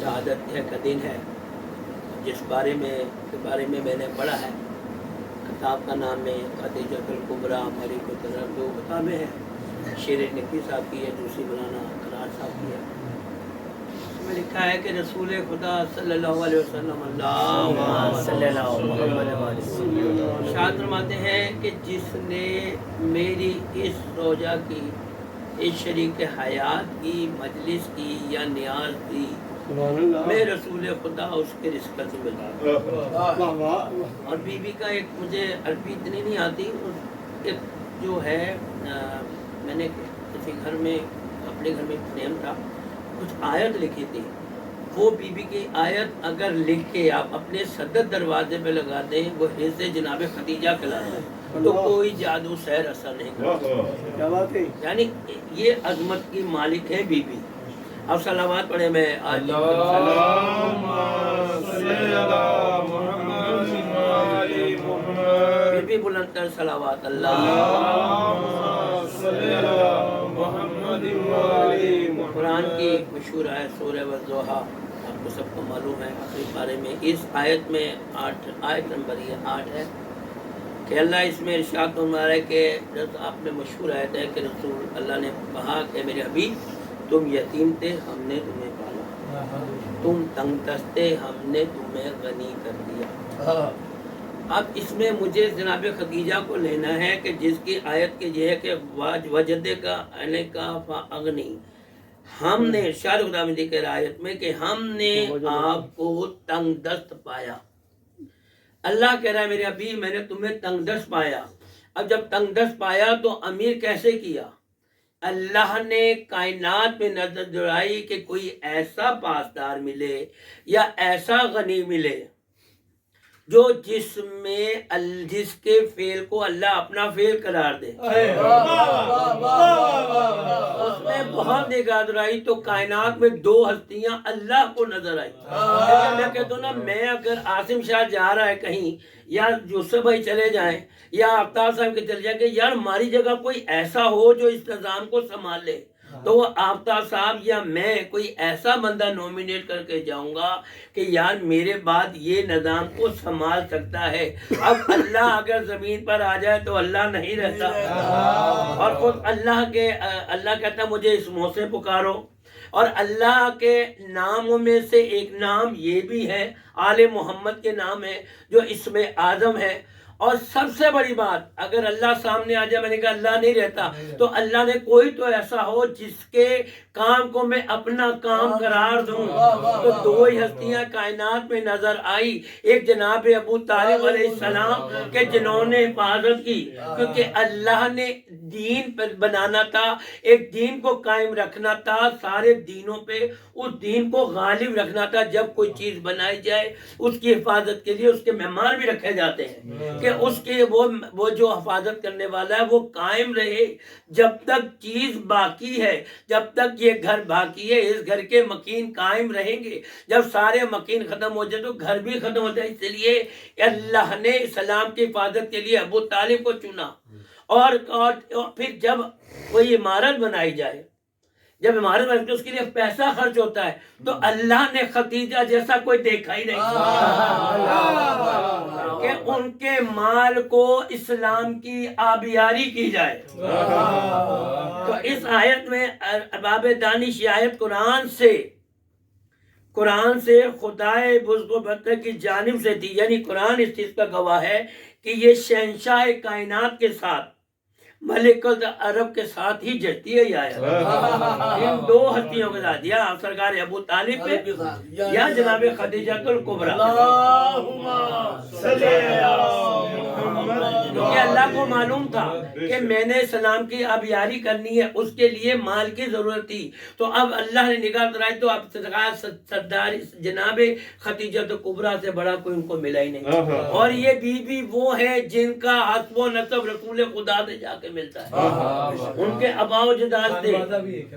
شہادت کا دن ہے، جس بارے میں میں نے پڑھا ہے۔ کتاب کا نام ہے خدیجۃ الکبریٰ ملک الطرف، دو کتابیں ہیں، شیر نقوی صاحب کی ہے، دوسری مولانا قرار صاحب کی ہے۔ اس میں لکھا ہے کہ رسول خدا صلی اللہ علیہ وسلم شاد فرماتے ہیں کہ جس نے میری اس روزہ کی، اس شریک حیات کی، مجلس کی یا نیاز کی، میں رسول خدا اس کے رزق سے ملتا۔ اور بی بی کا ایک، مجھے عربی اتنی نہیں آتی، ایک جو ہے میں نے کسی گھر میں، اپنے گھر میں نیم تھا، کچھ آیت لکھی تھی، وہ بی بی کی آیت اگر لکھ کے آپ اپنے صدر دروازے پہ لگا دیں، وہ حص جناب خدیجہ کہلاتا ہے، تو کوئی جادو سحر اثر نہیں کرتا۔ یعنی یہ عظمت کی مالک ہے بی بی۔ اب صلوات پڑھے میں آج پھر بھی بلند تر صلوات قرآن کی مشہور آیت سورہ والضحیٰ، آپ کو سب کو معلوم ہے، اپنے بارے میں اس آیت میں 8 آیت نمبر یہ 8 ہے کہ اللہ اس میں ارشاد فرما رہا ہے کہ آپ میں مشہور آیت ہے کہ رسول اللہ نے کہا کہ میرے حبیب تم یتیم تھے، ہم نے تمہیں پالا، تم تنگ دست تھے، ہم نے تمہیں غنی کر دیا۔ اب اس میں مجھے جناب خدیجہ کو لینا ہے کہ جس کی آیت کے یہ ہے کہ وجدے کا انے کا فاغنی، ہم نے ارشاد خداوندی کے آیت میں کہ ہم نے آپ کو تنگ دست پایا۔ اللہ کہہ رہا ہے میرے ابھی میں نے تمہیں تنگ دست پایا۔ اب جب تنگ دست پایا تو امیر کیسے کیا؟ اللہ نے کائنات میں نظر دوڑائی کہ کوئی ایسا پاسدار ملے یا ایسا غنی ملے جو جس کے فعل کو اللہ اپنا فعل قرار دے۔ اس میں بہت نگاہ دوڑائی تو کائنات میں 2 ہستیاں اللہ کو نظر آئی۔ میں کہتا ہوں نا، میں اگر عاصم شاہ جا رہا ہے کہیں، یا یوسف بھائی چلے جائیں، یا آفتاب صاحب کے چلے جائیں کہ یار ہماری جگہ کوئی ایسا ہو جو اس نظام کو سنبھال لے، تو وہ آفتاب صاحب یا میں کوئی ایسا بندہ نومینیٹ کر کے جاؤں گا کہ یار میرے بعد یہ نظام کو سنبھال سکتا ہے۔ اب اللہ اگر زمین پر آ جائے تو اللہ نہیں رہتا، اور خود اللہ کہتا ہے مجھے اس منہ سے پکارو۔ اور اللہ کے ناموں میں سے ایک نام یہ بھی ہے، آل محمد کے نام ہے جو اسم اعظم ہے۔ اور سب سے بڑی بات، اگر اللہ سامنے آ جائے، میں نے کہا اللہ نہیں رہتا، تو اللہ نے کوئی تو ایسا ہو جس کے کام کو میں اپنا کام قرار دوں۔ تو 2 ہی ہستیاں کائنات میں نظر آئی، ایک جناب ابو طالب علیہ السلام کہ جنہوں نے حفاظت کی، کیونکہ اللہ نے دین پر بنانا تھا، ایک دین کو قائم رکھنا تھا، سارے دینوں پہ اس دین کو غالب رکھنا تھا۔ جب کوئی چیز بنائی جائے اس کی حفاظت کے لیے اس کے مہمان بھی رکھے جاتے ہیں کہ اس کے وہ جو حفاظت کرنے والا ہے وہ قائم رہے جب تک چیز باقی ہے، جب تک یہ گھر باقی ہے اس گھر کے مکین قائم رہیں گے۔ جب سارے مکین ختم ہو جائے تو گھر بھی ختم ہو جائے۔ اس لیے اللہ نے اسلام کی حفاظت کے لیے ابو طالب کو چنا۔ اور پھر جب کوئی عمارت بنائی جائے، جب عمارت بنائی تو اس کے لیے پیسہ خرچ ہوتا ہے، تو اللہ نے خدیجہ جیسا کوئی دیکھا ہی نہیں کہ ان کے مال کو اسلام کی آبیاری کی جائے۔ تو اس آیت میں ارباب دانش یہ آیت قرآن سے خدائے بزرگ و برتر کی جانب سے تھی، یعنی قرآن اس چیز کا گواہ ہے کہ یہ شہنشاہ کائنات کے ساتھ، ملک العرب کے ساتھ ہی جڑتی ہے یہ آیت۔ ان 2 ہستیوں کے ساتھ، یا سرکار ابو طالب پہ یا جناب خدیجۃ الکبریٰ، کیونکہ اللہ کو معلوم تھا کہ میں نے اسلام کی آبیاری کرنی ہے، اس کے لیے مال کی ضرورت تھی۔ تو اب اللہ نے نگاہ درائی تو اب سردار جناب خدیجۃ الکبریٰ سے بڑا کوئی ان کو ملا ہی نہیں۔ اور یہ بی وہ ہے جن کا حسب و نسب رسول خدا سے جا کے ملتا ہے، ان کے آباء و اجداد تھے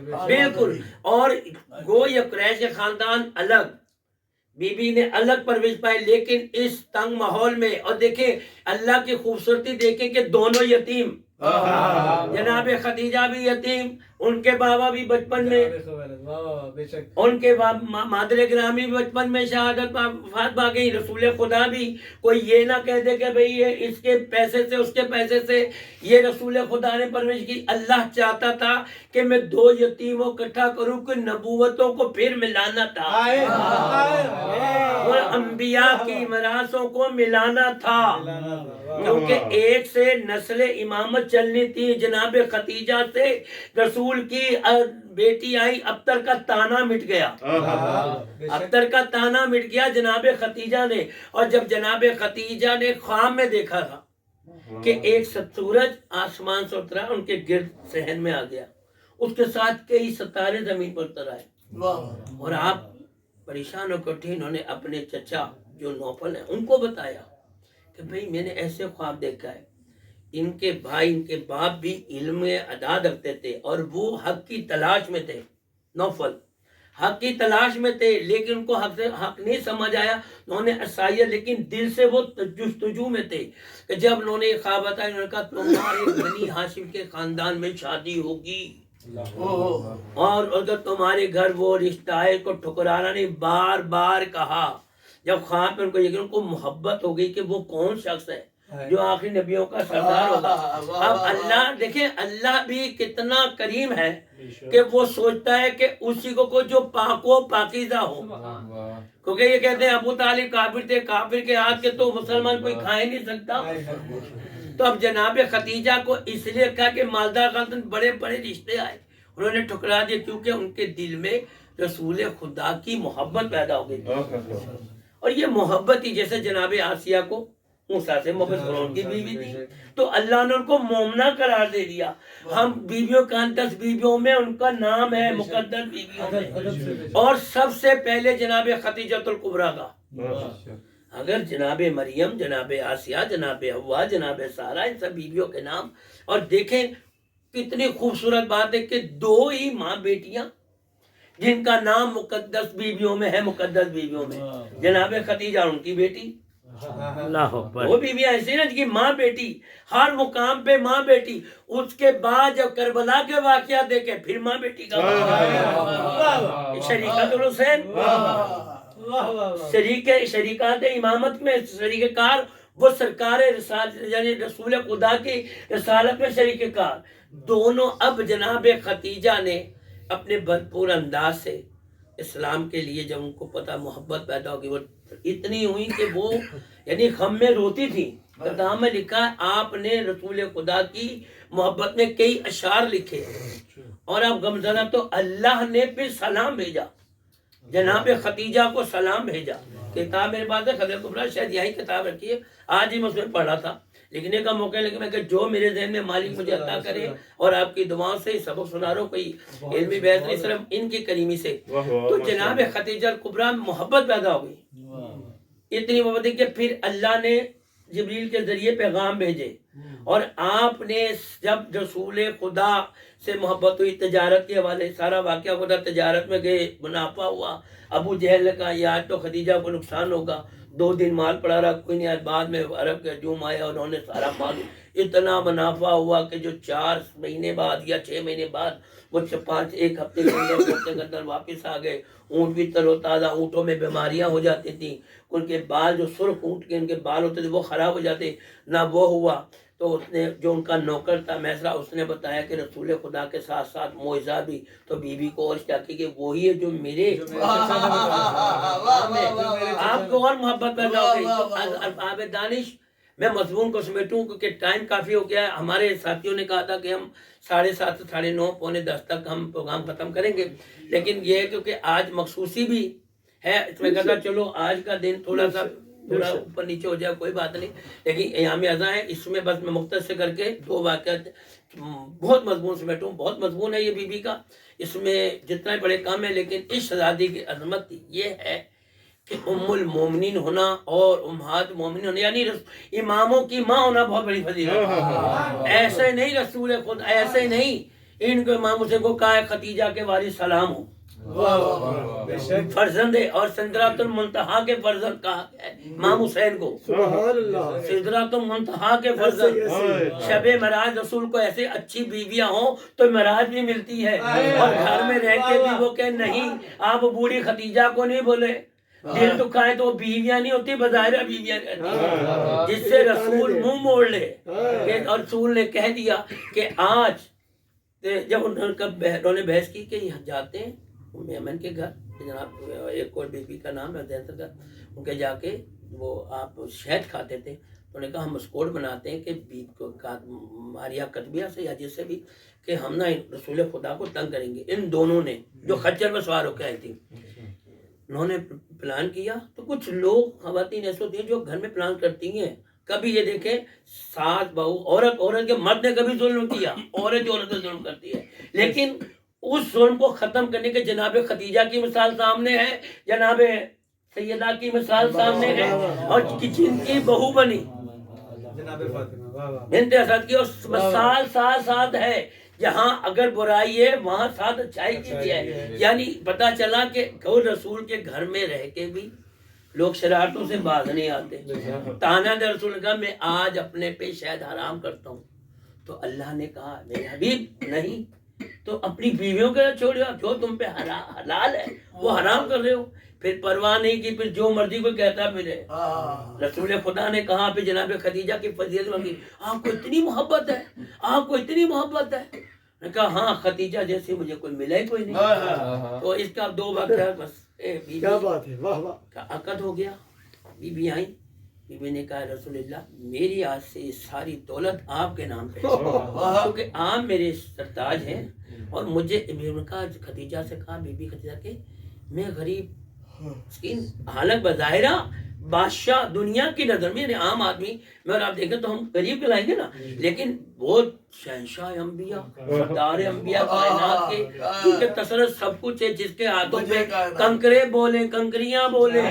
بالکل۔ اور گو یا قریش کے خاندان الگ، بی بی نے الگ پرورش پائی، لیکن اس تنگ ماحول میں، اور دیکھیں اللہ کی خوبصورتی دیکھیں کہ دونوں یتیم، جناب خدیجہ بھی یتیم، ان کے بابا بھی بچپن میں، ان کے مادر گرامی بھی بچپن میں شہادت وفات پا گئی۔ رسول خدا بھی کوئی یہ نہ کہہ دے کہ بھئی یہ اس کے پیسے سے اس کے پیسے سے یہ رسول خدا نے پرورش کی۔ اللہ چاہتا تھا کہ میں دو یتیموں اکٹھا کروں کہ نبوتوں کو پھر ملانا تھا، اور انبیاء کی مراثوں کو ملانا تھا، کیونکہ ایک سے نسل امامت چلنی تھی۔ جناب خدیجہ سے رسول کی بیٹی آئی، ابتر کا تانا مٹ گیا، ابتر کا تانا مٹ گیا جناب خدیجہ نے۔ اور جب جناب خدیجہ نے خواب میں دیکھا تھا کہ ایک سورج آسمان سے اترا، ان کے گرد صحن میں آ گیا، اس کے ساتھ کئی ستارے زمین پر اتر آئے، اور آپ پریشان ہو کے اٹھے۔ انہوں نے اپنے چچا جو نوفل ہیں ان کو بتایا کہ بھئی میں نے ایسے خواب دیکھا ہے۔ ان کے بھائی، ان کے باپ بھی علم عداد رکھتے تھے، اور وہ حق کی تلاش میں تھے۔ نوفل حق کی تلاش میں تھے، لیکن ان کو حق نہیں سمجھ آیا، انہوں نے عصائیہ، لیکن دل سے وہ جستجو میں تھے کہ جب انہوں نے یہ خواب بتایا، انہوں نے کہا تمہارے بنی ہاشم کے خاندان میں شادی ہوگی، اور اگر تمہارے گھر وہ رشتہ ہے کو ٹھکرانا نہیں۔ بار بار کہا، جب خواب میں ان کو یقین، ان کو محبت ہو گئی کہ وہ کون شخص ہے جو آخری نبیوں کا سردار ہوگا۔ اب اللہ دیکھیں، اللہ بھی کتنا کریم ہے کہ وہ سوچتا ہے کہ اسی کو جو پاک و پاکیزہ ہو، کیونکہ یہ کہتے ہیں ابو طالب کافر تھے، کافر کے ہاتھ کے تو مسلمان کوئی کھا ہی نہیں سکتا۔ تو اب جناب خدیجہ کو اس لیے کہا کہ مالدار خاندان بڑے بڑے رشتے آئے، انہوں نے ٹھکرا دیا، کیونکہ ان کے دل میں رسول خدا کی محبت پیدا ہو گئی۔ اور یہ محبت ہی جیسے جناب آسیہ کو موسیٰ سے محبت، فرعون کی بیوی تھی، تو اللہ نے ان کو مومنہ قرار دے دیا۔ ہم بیویوں کا 10 بیویوں میں ان کا نام ہے مقدس بیویوں میں، اور سب سے پہلے جناب خدیجۃ الکبریٰ کا۔ اگر جناب مریم، جناب آسیہ، جناب حوا، جناب سارہ، ان سب بیویوں کے نام، اور دیکھیں کتنی خوبصورت بات ہے کہ 2 ہی ماں بیٹیاں جن کا نام مقدس بیویوں میں ہے، مقدس بیویوں میں جناب خدیجہ اور ان کی بیٹی، اللہ اکبر، وہ بیویاں ایسی نا جن کی ماں بیٹی، ہر مقام پہ ماں بیٹی۔ اس کے بعد جب کربلا کے واقعات دیکھیں، پھر ماں بیٹی کا شریکت الحسین، شریکات امامت میں شریک کار، وہ سرکار رسالت یعنی رسول خدا کی رسالت میں شریک کار دونوں۔ اب جناب خدیجہ نے اپنے بھرپور انداز سے اسلام کے لیے، جب ان کو پتہ محبت پیدا ہوگی، وہ اتنی ہوئی کہ وہ یعنی غم میں روتی تھی۔ کتاب میں لکھا ہے آپ نے رسول خدا کی محبت میں کئی اشعار لکھے، اور اب غمزدہ، تو اللہ نے پھر سلام بھیجا، جناب خدیجہ کو سلام بھیجا۔ کتاب میرے پاس ہے خدیجہ کبریٰ، شاید یہی کتاب رکھی ہے، آج ہی میں اس میں پڑھا تھا، لکھنے کا موقع لگا میں کہ جو میرے ذہن میں مالک مجھے عطا کرے، اور آپ کی دعاؤں سے سبق سنا رہا ہوں، کوئی علمی بحث نہیں، صرف ان کی کریمی سے۔ تو جناب خدیجہ کبریٰ محبت پیدا ہو گئی، اتنی محبت کہ پھر اللہ نے جبریل کے ذریعے پیغام بھیجے، اور آپ نے جب رسول خدا سے محبت ہوئی، تجارت کے حوالے سارا واقعہ ہوتا، تجارت میں گئے، منافع ہوا، ابو جہل کا یہ آج تو خدیجہ کو نقصان ہوگا، 2 دن مال پڑا رہا، کوئی نہیں آیا، بعد میں عرب کے ہجوم آیا، انہوں نے سارا مال، اتنا منافع ہوا کہ جو 4 مہینے بعد یا 6 مہینے بعد وہ 1 ہفتے کے اندر واپس آ گئے۔ اونٹ بھی تر و تازہ، اونٹوں میں بیماریاں ہو جاتی تھیں، ان کے بال جو سرخ اونٹ کے ان کے بال ہوتے تھے وہ خراب ہو جاتے، نہ وہ ہوا۔ تو اس نے جو ان کا نوکر تھا میسرا، اس نے بتایا کہ رسول خدا کے ساتھ ساتھ معجزہ بھی، تو بی بی کو اور کیا کہ وہی ہے جو میرے آپ کو اور محبت پیدا ہو گئی۔ تو الفاظ دانش میں مضمون کو سمیٹوں کیونکہ ٹائم کافی ہو گیا ہے۔ ہمارے ساتھیوں نے کہا تھا کہ ہم 7:30 سے 9:30 پونے 10 تک ہم پروگرام ختم کریں گے، لیکن یہ ہے کیونکہ آج مخصوصی بھی ہے، اس میں کہتا چلو آج کا دن تھوڑا سا اوپر نیچے ہو جائے کوئی بات نہیں، لیکن ایام اذاں ہے، اس میں بس میں مختصر کر کے 2 واقعات بہت مضمون سمیٹوں، بہت مضمون ہے یہ بی بی کا، اس میں جتنا بڑے کام ہے، لیکن اس شہزادی کی عظمت یہ ہے کہ ام المومنین ہونا اور امہات مومنین ہونا، یعنی اماموں کی ماں ہونا بہت بڑی فضیلت ہے۔ ایسے نہیں رسول خود، ایسے نہیں، ان کو امام حسین کو کہا ہے خدیجہ کے والد سلام ہو، فرزند ہے، اور سدرۃ المنتہا کے فرزند کہا ہے امام حسین کو، سدرۃ المنتہا کے فرزند۔ شب معراج رسول کو ایسے اچھی بیویاں ہوں تو معراج بھی ملتی ہے، اور گھر میں رہ کے بھی وہ کہ نہیں آپ بوڑھی خدیجہ کو نہیں بولے، دل دکھائے تو بیویاں نہیں ہوتی، بظاہرہ بیویاں رہتی ہیں، جس سے رسول منہ موڑ لے۔ اور رسول نے کہہ دیا کہ آج جب انہوں نے بحث کی کہ یہ جاتے ہیں یمن کے گھر، جناب ایک اور بی بی کا نام ہے ان کے جا کے وہ آپ شہد کھاتے تھے، تو انہوں نے کہا ہم مسکوٹ بناتے ہیں کہ بیت کو ماریا کتبیہ سے یا جس سے بھی کہ ہم نا رسول خدا کو تنگ کریں گے۔ ان دونوں نے جو خچر میں سوار ہو کے آئی تھی، انہوں نے پلان کیا۔ تو کچھ لوگ خواتین ایسے ہوتی ہیں جو گھر میں پلان کرتی ہیں، کبھی یہ دیکھیں ساس بہو عورت کے مرد نے کبھی ظلم کیا، عورت سے ظلم کرتی ہے، لیکن اس ظلم کو ختم کرنے کے جناب خدیجہ کی مثال سامنے ہے، جناب سیدہ کی مثال سامنے ہے، اور جن کی بہو بنی بنت اسد کی، اور مثال ساتھ ساتھ ہے، جہاں اگر برائی ہے وہاں ساتھ اچھائی کی بھی ہے۔ یعنی پتہ چلا کہ رسول کے گھر میں رہ کے بھی لوگ شرارتوں سے باز نہیں آتے۔ تانا نے رسول نے کہا میں آج اپنے پہ شہد حرام کرتا ہوں، تو اللہ نے کہا میرے حبیب نہیں، تو اپنی بیویوں کے چھوڑو، جو تم پہ حلال ہے وہ حرام کر رہے ہو۔ پھر پرواہ نہیں کی، پھر جو مرضی کو کہتا پھرے۔ رسول خدا نے کہا پھر جناب خدیجہ کی فضیلت مانگی، آپ کو اتنی محبت ہے، آپ کو اتنی محبت ہے؟ نے کہا ہاں خدیجہ جیسے مجھے کوئی ملا ہی کوئی نہیں۔ تو اس کا دو واقعہ بس، کیا بات ہے، واہ واہ، کا عقد ہو گیا، بی بی آئیں، بی بی نے کہا رسول اللہ میری آج سے ساری دولت آپ کے نام پہ، کیونکہ آپ میرے سرتاج ہیں، اور مجھے خدیجہ سے کہا بی بی خدیجہ کہ میں غریب مسکین، حالت بظاہرہ بادشاہ دنیا کی نظر میں، یعنی عام آدمی میں اور آپ دیکھیں تو ہم غریب کہلائیں گے نا، لیکن وہ شہنشاہ انبیاء، سردار انبیاء کائنات کے، کیونکہ تصرف سب کچھ ہے، جس کے ہاتھوں پہ کنکرے بولے، کنکریاں بولے،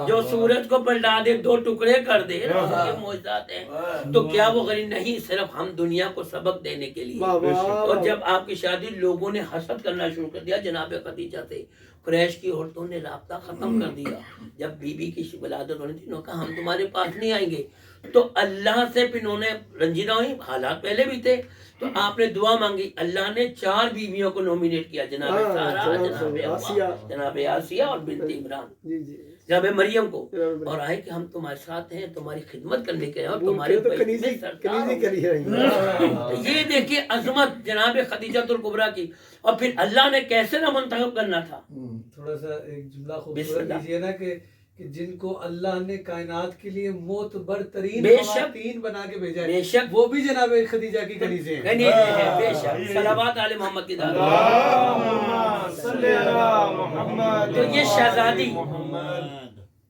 جو سورج کو پلٹا دے، دو ٹکڑے کر دے، یہ معجزات ہیں۔ تو کیا وہ غریب نہیں، صرف ہم دنیا کو سبق دینے کے لیے۔ اور جب آپ کی شادی لوگوں نے حسد کرنا شروع کر دیا جناب خدیجہ سے، قریش کی عورتوں نے رابطہ ختم کر دیا۔ جب بی بی کی ولادت ہونے تھی، انہوں نے کہا ہم تمہارے پاس نہیں آئیں گے، تو اللہ سے پھر انہوں نے رنجیدہ ہوئی، حالات پہلے بھی تھے، تو آپ نے دعا مانگی، اللہ نے 4 بیویوں کو نومینیٹ کیا، جناب سارہ، جناب آسیہ اور بنت عمران، جناب مریم کو، اور آئے کہ ہم تمہارے ساتھ ہیں، تمہاری خدمت کرنے کے ہیں، اور تمہاری یہ دیکھیے عظمت جناب خدیجۃ الکبریٰ کی۔ اور پھر اللہ نے کیسے نہ منتخب کرنا تھا۔ تھوڑا سا ایک جملہ خوبصورت دیجیے نا کہ جن کو اللہ نے کائنات کے لیے معتبر ترین خواتین بنا کے بھیجا ہے، بے شک وہ بھی جناب خدیجہ کی کنیزیں ہیں۔ بے شک، صلوات علی محمد کی دعوت۔ تو یہ شہزادی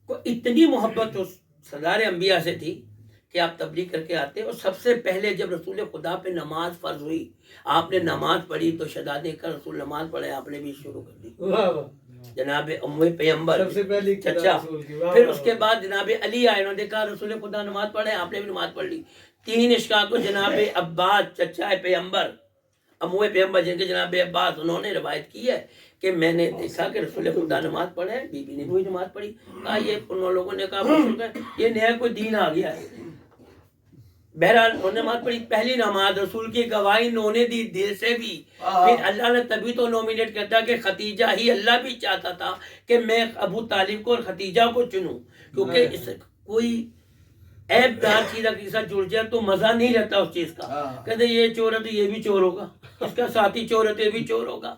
کو اتنی محبت اس سردار انبیاء سے تھی کہ آپ تبلیغ کر کے آتے، اور سب سے پہلے جب رسول خدا پہ نماز فرض ہوئی، آپ نے نماز پڑھی تو شہزادے کا رسول نماز پڑھے، آپ نے بھی شروع کر دی، جناب ام پیغمبر سب سے پہلی چچا۔ پھر اس کے بعد جناب علی آئے، انہوں نے دیکھا رسول خدا نماز پڑھے، آپ نے بھی نماز پڑھ لی۔ 3 اشقاق کو جناب عباس چچا پیغمبر، اموئے پیغمبر جن کے جناب عباس، انہوں نے روایت کی ہے کہ میں نے دیکھا کہ رسول خدا نماز پڑھے، بی بی نے بھی نماز پڑھی۔ کہا یہ انہوں لوگوں نے کہا یہ نیا کوئی دین آ گیا ہے۔ بہرحال انہوں نے نماز پڑھی، پہلی نماز، رسول کی گواہی انہوں نے دی دل سے بھی۔ پھر اللہ نے تبھی تو نومینیٹ کرتا کہ خدیجہ ہی، اللہ بھی چاہتا تھا کہ میں ابو طالب کو اور خدیجہ کو چنوں، کیونکہ اس کوئی عیب دار چیز اگر ساتھ جڑ جائے تو مزہ نہیں رہتا اس چیز کا، کہتے یہ چور ہے تو یہ بھی چور ہوگا، اس کا ساتھی چور ہے تو یہ بھی چور ہوگا۔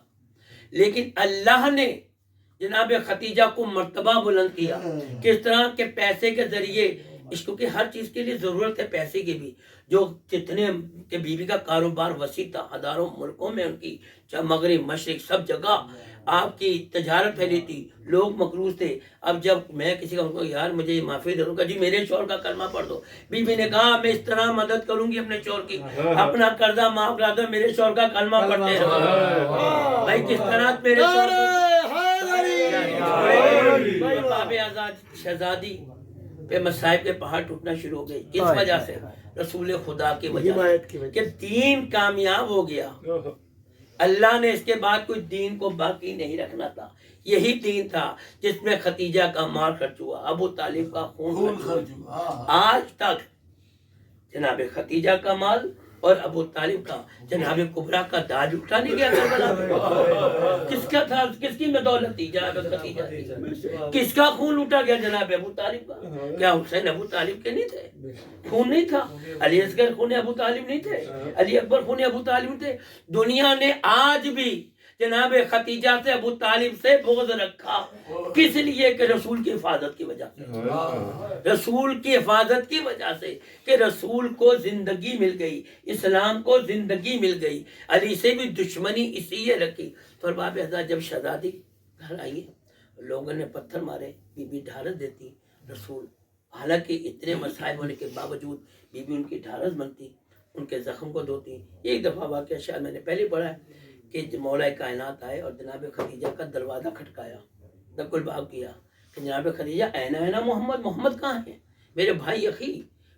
لیکن اللہ نے جناب خدیجہ کو مرتبہ بلند کیا، کس طرح کے پیسے کے ذریعے، کیونکہ ہر چیز کے لیے ضرورت ہے پیسے کی بھی، جو جتنے کہ بی بی کا کاروبار وسیع تھا، ہزاروں ملکوں میں ان کی، مغرب مشرق سب جگہ آپ کی تجارت پھیلی تھی، لوگ مقروض تھے۔ اب جب میں کسی کا یار مجھے معافی دے دوں گا، جی میرے شوہر کا کلمہ پڑھ دو، بی بی نے کہا میں اس طرح مدد کروں گی اپنے شوہر کی، اپنا قرضہ معاف کرا دو، میرے شوہر کا کلمہ پڑھتے رہو۔ بھائی کس طرح میرے باب آزاد شہزادی پہ مصائب کے پہاڑ ٹوٹنا شروع ہو گئے، کس وجہ سے؟ رسول خدا کی وجہ سے، کہ دین کامیاب ہو گیا، اللہ نے اس کے بعد کوئی دین کو باقی نہیں رکھنا تھا. یہی دین تھا جس میں ختیجہ کا مال خرچ ہوا, ابو طالب کا خون خرچ ہوا. آج تک جناب ختیجہ کا مال اور ابو طالب کا, جناب کبریٰ کا داج اٹھا نہیں گیا کربلا میں. کس کا تھا, کس کی بدولت تھی جناب ختیجہ تھی. کس کا خون لوٹا گیا جناب ابو طالب کا. کیا حسین ابو طالب کے نہیں تھے؟ خون نہیں تھا. علی اصغر خون ابو طالب نہیں تھے؟ علی اکبر خون ابو طالب تھے. دنیا نے آج بھی جناب ختیجہ سے ابو طالب سے بغض رکھا. کس لیے؟ کہ رسول کی حفاظت کی وجہ سے, رسول کی حفاظت کی وجہ سے, کہ رسول کو زندگی مل گئی, اسلام کو زندگی مل گئی. علی سے بھی دشمنی اسی لیے رکھی. تو باب حضرت جب شہزادی گھر آئی, لوگوں نے پتھر مارے, بی بی ڈھارس دیتی. رسول حالانکہ اتنے مصائب ہونے کے باوجود بی بی ان کی ڈھارس بنتی, ان کے زخم کو دھوتی. ایک دفعہ واقعہ شاید میں نے پہلے پڑھا ہے کہ مولا کائنات آئے اور جناب خدیجہ کا دروازہ کھٹکایا, دق الباب کیا کہ جناب خدیجہ اینا اینا محمد, محمد کہاں ہے, میرے بھائی اخی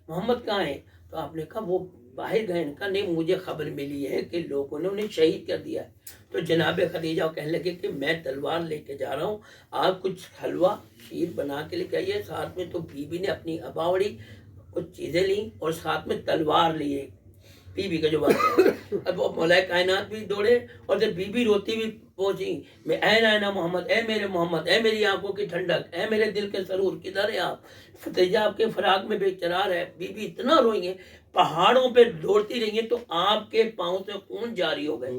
محمد کہاں ہے؟ تو آپ نے کہا وہ باہر گئے. ان کا نہیں, مجھے خبر ملی ہے کہ لوگوں نے انہیں شہید کر دیا ہے. تو جناب خدیجہ کہنے لگے کہ میں تلوار لے کے جا رہا ہوں, آپ کچھ حلوہ شیر بنا کے لے کے آئیے. ساتھ میں تو بی بی نے اپنی ابا اوڑی کچھ چیزیں لیں اور ساتھ میں تلوار لیے. بی بی کا جو بات ہے, اب وہ مولا کائنات بھی دوڑے اور جب بی بی روتی بھی پہنچی, میں اے نائنا محمد, اے میرے محمد, اے میری آنکھوں کی ٹھنڈک, اے میرے دل کے سرور, کدھر ہے آپ؟ ختیجہ آپ کے فراق میں بے قرار ہے. بی بی اتنا روئی ہیں, پہاڑوں پہ دوڑتی رہی ہیں تو آپ کے پاؤں سے خون جاری ہو گئے,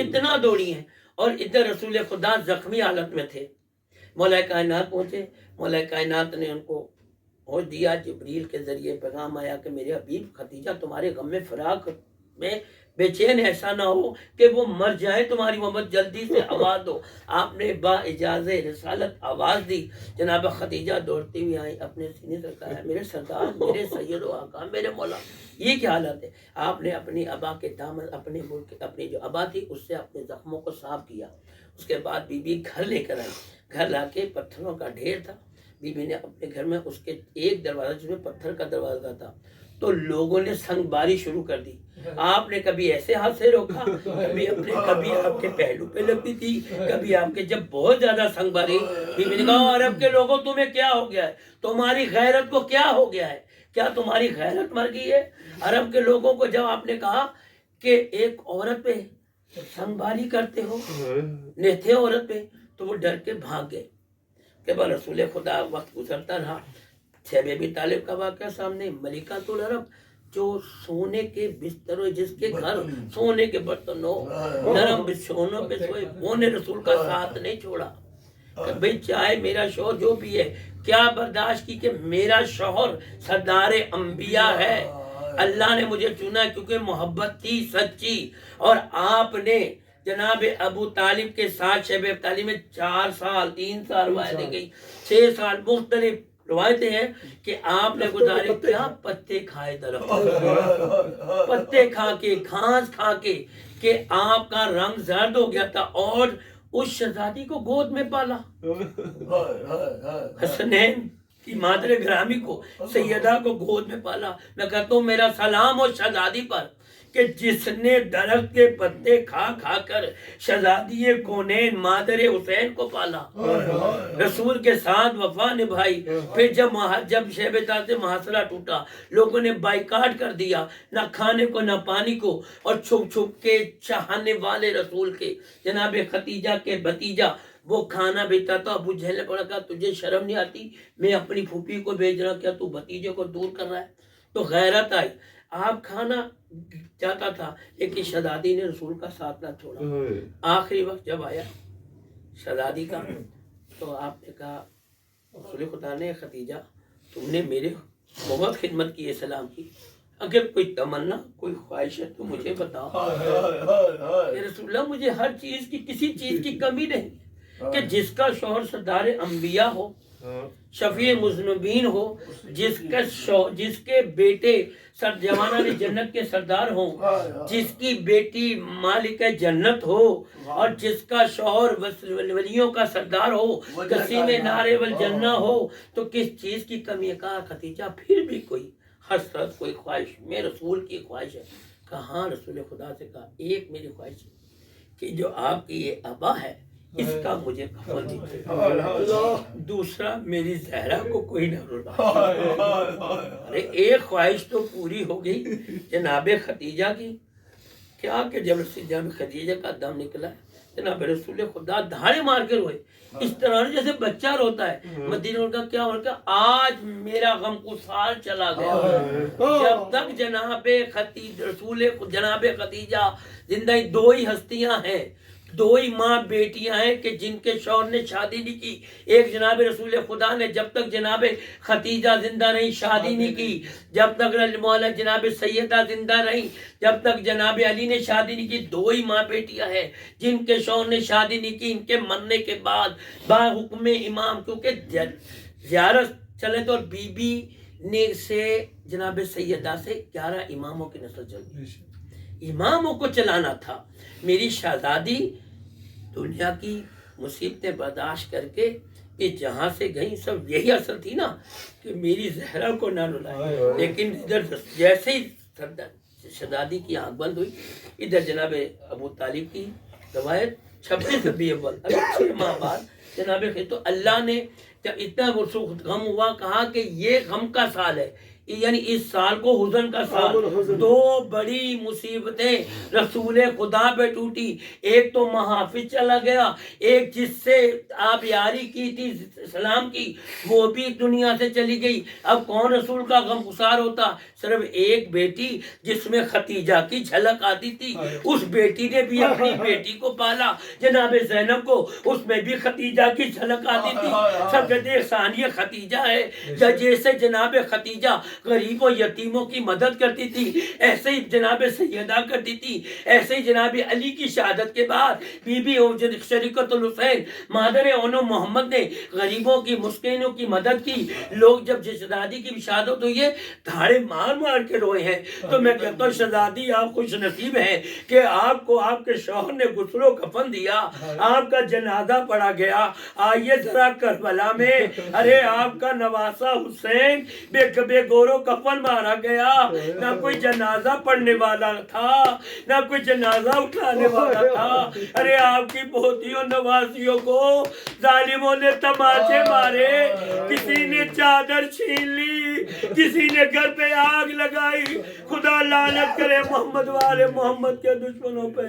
اتنا دوڑی ہیں. اور ادھر رسول خدا زخمی حالت میں تھے. مولا کائنات پہنچے, مولا کائنات نے ان کو اور دیا. جبریل کے ذریعے پیغام آیا کہ میرے حبیب خدیجہ تمہارے غم میں فراق میں بے چین, ایسا نہ ہو کہ وہ مر جائے, تمہاری محمد جلدی سے آواز دو. آپ نے با اجازت رسالت آواز دی. جناب خدیجہ دوڑتی ہوئی آئی, اپنے سینے سے کہا میرے سردار, میرے سید و آقا, میرے مولا, یہ کیا حالت ہے؟ آپ نے اپنی ابا کے دامن, اپنے ملک, اپنی جو ابا تھی اس سے اپنے زخموں کو صاف کیا. اس کے بعد بی بی گھر لے کر آئی. گھر لا کے پتھروں کا ڈھیر تھا. بی بی نے اپنے گھر میں اس کے ایک دروازہ جس میں پتھر کا دروازہ تھا, تو لوگوں نے سنگ باری شروع کر دی. آپ نے کبھی ایسے ہاتھ سے روکا, کبھی آپ کے پہلو پہ لگتی تھی, کبھی آپ کے, جب بہت زیادہ سنگ باری, بی بی نے کہا عرب کے لوگوں تمہیں کیا ہو گیا ہے, تمہاری غیرت کو کیا ہو گیا ہے, کیا تمہاری غیرت مر گئی ہے؟ عرب کے لوگوں کو جب آپ نے کہا کہ ایک عورت پہ سنگ باری کرتے ہو, لیتے عورت پہ, تو وہ ڈر کے بھاگ گئے. کہ بھائی رسول خدا, وقت گزرتا رہا, شیب ابی طالب کا واقعہ سامنے, ملکۃ العرب جو سونے کے بستر, جس کے گھر سونے کے برتن ہو, نرم بچھونوں پہ سوئے, وہ نے رسول کا ساتھ نہیں چھوڑا. کہ بھئی چاہے میرا شوہر جو بھی ہے, کیا برداشت کی کہ میرا شوہر سردار انبیاء ہے, اللہ نے مجھے چنا کیونکہ محبت تھی سچی. اور آپ نے جناب ابو طالب کے ساتھ شیب ابی طالب میں 4 سال 3 سال روایتیں گئی, 6 سال مختلف روایتیں ہیں کہ آپ نے گزارے کیا, پتے کھائے درخت, پتے کھا کے, گھاس کھا کے, کہ آپ کا رنگ زرد ہو گیا تھا. اور اس شہزادی کو گود میں پالا, حسنین کی مادر گرامی کو, سیدہ کو گود میں پالا. میں کہتا ہوں میرا سلام ہو شہزادی پر کہ جس نے درخت کے پتے کھا کھا کر شہزادی کونین مادر حسین کو پالا, رسول کے ساتھ وفا نبھائی. پھر جب شیب طالب سے محاصرہ ٹوٹا, لوگوں نے بائیکاٹ کر دیا, نہ کھانے کو نہ پانی کو, اور چھپ چھپ کے چاہنے والے رسول کے جناب ختیجہ کے بھتیجا وہ کھانا بیچتا تھا. ابو جہل نے پڑا, کہا تجھے شرم نہیں آتی, میں اپنی پھوپھی کو بھیج رہا, کیا تو بھتیجے کو دور کر رہا ہے؟ تو غیرت آئی. آپ کھانا چاہتا تھا, لیکن شہزادی نے رسول کا ساتھ نہ چھوڑا. آخری وقت جب آیا شہزادی کا, تو آپ نے کہا, رسول خدا نے, خدیجہ تم نے میرے بہت خدمت کی, سلام کی, اگر کوئی تمنا کوئی خواہش ہے تو مجھے بتاؤ. کہ رسول اللہ مجھے ہر چیز کی, کسی چیز کی کمی نہیں, کہ جس کا شوہر سردار انبیاء ہو, شفیع مذنبین ہو, جس کے بیٹے جوانان جنت کے سردار ہوں, جس کی بیٹی مالک جنت ہو, اور جس کا شوہر ولیوں کا سردار ہو, قسیم نار والجنہ ہو, تو کس چیز کی کمی ہے؟ کہا خدیجہ پھر بھی کوئی کوئی خواہش, میں رسول کی خواہش ہے. کہاں رسول خدا سے کہا ایک میری خواہش ہے, کہ جو آپ کی یہ ابا ہے اس کا مجھے کفن دیجیے، دوسرا میری زہرا کو کوئی نہ رلائے۔ ارے ایک خواہش تو پوری ہو گئی جناب خدیجہ کی، کیا کہ جب جناب خدیجہ کا دم نکلا جناب رسول خدا دھاڑے مار کے روئے، اس طرح جیسے بچہ روتا ہے۔ مدینہ کا کیا ہو کہ آج میرا غم کو سال چلا گیا، جب تک جناب رسول جناب خدیجہ زندہ، دو ہی ہستیاں ہیں، دو ہی ماں بیٹیاں ہیں کہ جن کے شوہر نے شادی نہیں کی۔ ایک جناب رسول خدا نے جب تک جناب خدیجہ زندہ رہی شادی نہیں کی، جب تک مولا جناب سیدہ زندہ رہی، جب تک جناب علی نے شادی نہیں کی۔ دو ہی ماں بیٹیاں ہیں جن کے شوہر نے شادی نہیں کی، ان کے مرنے کے بعد با حکم امام، کیونکہ زیارت چلے تو بی بی نے سے جناب سیدہ سے 11 اماموں کی نسل چلی، اماموں کو چلانا تھا۔ میری شہزادی دنیا کی مصیبتیں برداشت کر کے کہ جہاں سے گئیں سب یہی اصل تھی نا کہ میری زہرا کو نہ رلائے، لیکن ادھر جیسے ہی شہزادی کی آنکھ بند ہوئی، ادھر جناب ابو طالب کی روایت 26 ربیع اول، ابھی 6 ماہ بعد جناب تو اللہ نے جب اتنا غم ہوا کہا کہ یہ غم کا سال ہے، یعنی اس سال کو حزن کا سال۔ دو بڑی مصیبتیں رسول خدا پہ ٹوٹی، ایک تو محافظ چلا گیا، ایک جس سے آپ یاری کی تھی سلام کی وہ بھی دنیا سے چلی گئی۔ اب کون رسول کا غم گسار ہوتا؟ صرف ایک بیٹی جس میں خدیجہ کی جھلک آتی تھی، اس بیٹی نے بھی اپنی بیٹی کو پالا جناب زینب کو، اس میں بھی خدیجہ کی جھلک آتی تھی۔ سبقت ثانیہ خدیجہ ہے، جیسے جناب خدیجہ غریب و یتیموں کی مدد کرتی تھی ایسے ہی جناب سیدہ کرتی تھی، ایسے ہی جناب علی کی شہادت کے بعد بی بی شریکت الحسین مادر اونو محمد نے غریبوں کی مسکینوں کی مدد کی۔ لوگ جب شہزادی کی شہادت ہوئی ہے دھاڑے مار مار کے روئے ہیں، تو میں کہتا ہوں شہزادی آپ خوش نصیب ہیں کہ آپ کو آپ کے شوہر نے غسل و کفن دیا، آپ کا جنازہ پڑھا گیا۔ آئیے ذرا کربلا میں، ارے آپ کا نواسہ حسین بے گورو کفن مارا گیا، نہ کوئی جنازہ پڑھنے والا تھا، نہ کوئی جنازہ اٹھانے والا تھا۔ ارے آپ کی پوتیوں نواسیوں کو ظالموں نے تماچے مارے، کسی نے چادر چھین لی، کسی نے گھر پہ آگ لگائی۔ خدا لعنت کرے محمد والے محمد کے دشمنوں پہ۔